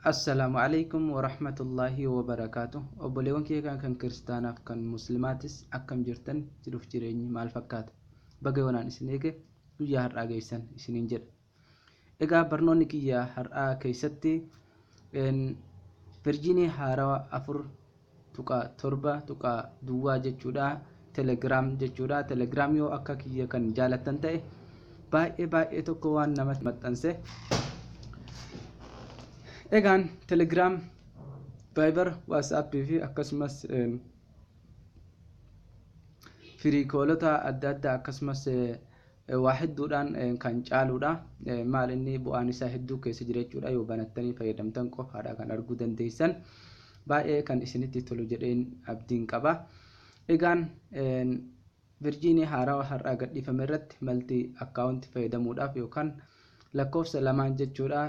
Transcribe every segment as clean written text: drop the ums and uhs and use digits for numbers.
Assalamualaikum warahmatullahi wabarakatuh. Obboleewwan kee kan kiristaanaaf kan muslimaatis akkam jirtan jiruuf jireenyi maal fakkaata? Baga wanaan isin eege guyyaa har'aa geessan isiniin jedha. Egaa barnoonni kiyyaa har'aa keessatti virjiinii haaraa 4.7 jechuudha. Telegram jechuudha. Telegram yoo akka kiyya kan jaalattan ta'e baay'ee tokko waan namatti maxxanse. Egaan Telegram, Viber, WhatsApp fi akkasumas firiikoolota adda addaa akkasumas waa hedduudhaan kan caaluudha. Maal inni bu'aan isaa hedduu keessa jira jechuudha. Yoo banattanii fayyadamtan qofaadha kan arguu dandeessan. Baay'ee kan isinitti tolu jedheen abdiin qaba. Egaan virjiinii haaraa har'aa gadhiifame irratti maltii akkaawuntii fayyadamuudhaaf yookaan lakkoofsa lamaan jechuudha.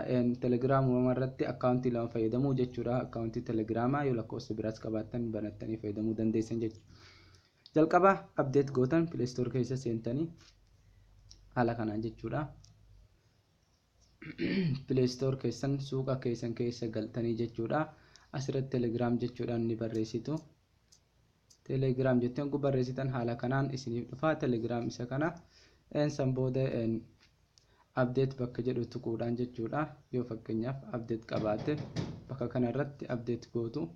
Telegiraamuma irratti akkaawuntii lama fayyadamuu jechuudha. Akkaawuntii telegiraamaa yoo lakkoofsa biraas qabaattan banattanii fayyadamuu dandeessan jechuudha. Jalqaba abdeet gootan pileestoor keessa seentanii haala kanaan jechuudha. Pileestoor keessan suuqa keessan keessa galtanii jechuudha. Asirratti telegiraam jechuudhaan ni barreessitu. Telegiraam jetteen kun barreessitan haala kanaan isiniif dhufa. Telegiraam isa kana san booda abdeet bakka jedhu tuquudhaan jechuudha. Yoo fakkeenyaaf abdeet qabaate bakka kanarratti abdeet gootu.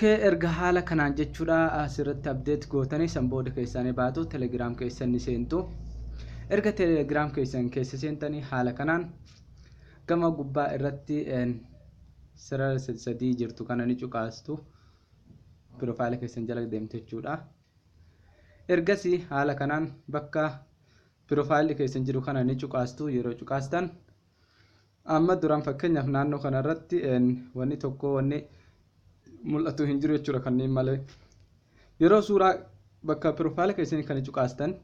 Erga haala kanaan jechuudha asirratti abdeet gootanii san booda keessanii baatu telegiraam keessan ni seentu. Erga telegiraam keessan keessa seentanii haala kanaan gama gubbaa irratti sarara sadii jirtu kana ni cuqaastu. Piroofaayila keessan jala deemte jechuudha. Ergasii haala kanaan bakka piroofaayilli keessan jiru kana ni cuqaastu. Yeroo cuqaastan amma duraan fakkeenyaaf naannoo kanarratti wanni tokko wanni mul'atu hin jiru jechuudha kanneen malee. Yeroo suuraa bakka piroofaayila keessanii kan cuqaastan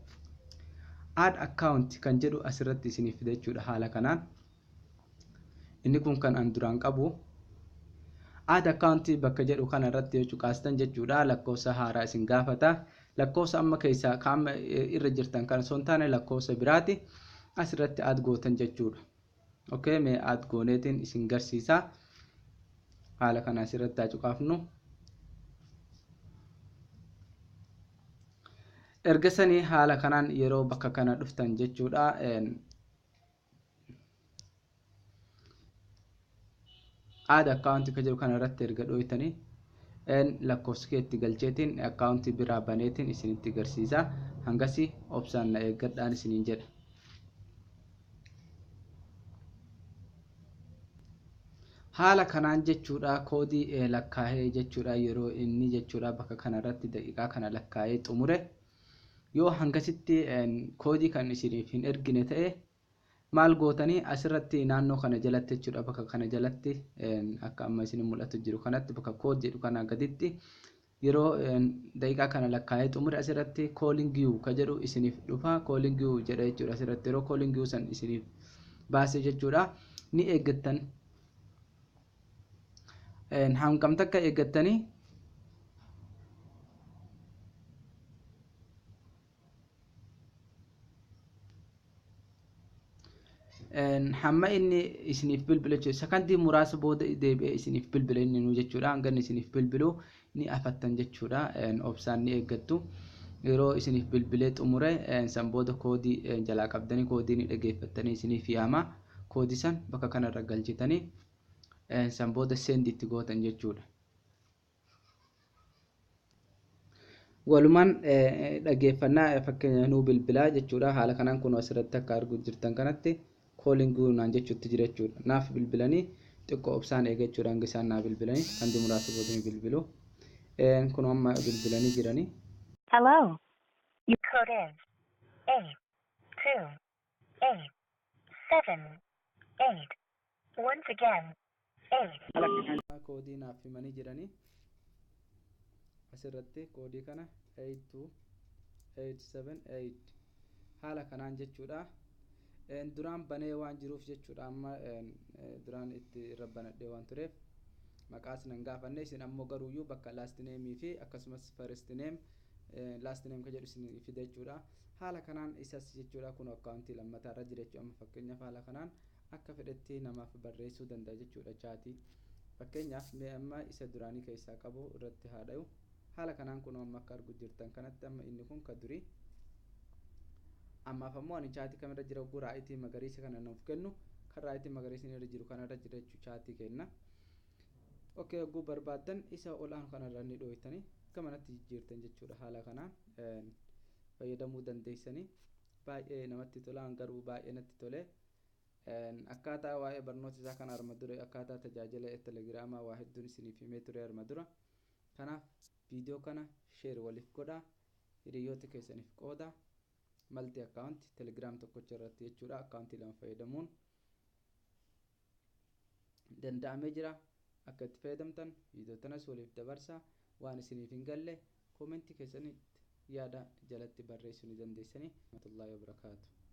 add account kan jedhu asirratti isiniif fida jechuudha. Haala kanaan inni kun kan an duraan qabu add account bakka jedhu kana irratti yoo cuqaastan jechuudha lakkoofsa haaraa isin gaafata. Lakkoofsa amma keessaa kaama irra jirtan kan osoo hin taane lakkoofsa biraati asirratti add gootan jechuudha. Mee add gooneetiin isin garsiisa. Haala kana asirratti haa cuqaafnu. Ergasanii haala kanaan yeroo bakka kana dhuftan jechuudha. Add account kan jedhu kana irratti erga dhooytanii lakkoofsa keetti galcheetiin akkaawuntii biraa baneetiin isinitti garsiisa. Hangasii obsaan na eeggadhaan isiniin jedha. Haala kanaan jechuudha koodii lakkaa'ee jechuudha yeroo inni jechuudha bakka kanarratti daqiiqaa kana lakkaa'ee xumure yoo hangasitti koodii kan isiniif hin ergine ta'e maal gootanii asirratti naannoo kana jalatti jechuudha bakka kana jalatti akka amma isin mul'atu jiru kanatti bakka kood jedhu kana gaditti yeroo daqiiqaa kana lakkaa'ee xumure asirratti calling you ka jedhu isiniif dhufa. Calling you jedha jechuudha asirratti yeroo calling you san isiniif baase jechuudha ni eeggattan. Hangam takka eeggattanii hamma inni isiniif bilbilu jechuudha. Sakandii muraasa booda deebi'ee isiniif bilbila inni nu jechuudha. Hanga inni isiniif bilbilu ni afattan jechuudha. Obsaan ni eeggattu. Yeroo isiniif bilbilee xumure san booda koodii jalaa qabdanii koodii ni dhageeffattanii isiniif yaama. Koodii san bakka kanarra galchitanii san booda send itti gootan jechuudha. Walumaan dhageeffannaa fakkeenya nuu bilbilaa jechuudha. Haala kanaan kun asirratti akka arguu jirtan kanatti calling you naan jechuutti jira jechuudha. Naaf bilbilanii xiqqoo obsaan eeggachuudha hanga isaan naa bilbilanii kandi muraasa booda bilbilu. Kun amma bilbilanii jiranii. Hello. Your code is 82878. Once again, 8. Koodii naaf himanii jiranii. Asirratti koodii kana 82878 haala kanaan jechuudha. Duraan banee waan jiruuf jechuudha amma duraan itti irra banadhee waan tureef maqaas nan gaafanne isin ammoo garuuyyuu bakka last name fi akkasumas first name last name ka jedhu isin fida jechuudha. Haala kanaan isas jechuudha kun akkaawuntii lammataa irra jira jechuudha. Amma fakkeenyaaf haala kanaan akka fedhetti namaaf barreessuu danda'a jechuudha chaatii. Fakkeenyaaf mee amma isa duraanii keessaa qabu irratti haa dhayu. Haala kanaan kun amma akka argu jirtan kanatti amma inni kun ka durii. Ammaaf ammoo ani chaatii kamirra jira oguu raayitii magariisa kana nuuf kennu kan raayitii magariisni irra jiru kanarra jira jechuu chaatii kenna. Okay, oguu barbaadan isa olaanu kanarra ni dhooytanii gamanatti jijjiirtan jechuudha. Haala kanaan fayyadamuu dandeessanii baay'ee namatti tolaan garuu baay'ee natti tole. Akkaataa waa'ee barnoota isaa kana arma dura akkaataa tajaajila telegiraamaa waa hedduun isiniif himee ture arma dura. Kanaaf viidiyoo kana sheer waliif godhaa, hiriyoota keessaniif qoodaa. Multi account telegram tokkocha irratti jechuudha. Akkaawuntii lama fayyadamuun danda'amee jira. Akka itti fayyadamtan viidiyoo tanas waliif dabarsaa. Waan isiniif hin galle koomentii keessanitti yaada jalatti barreessuu ni dandeessanii. Warahmatullaahi wabarakaatuh.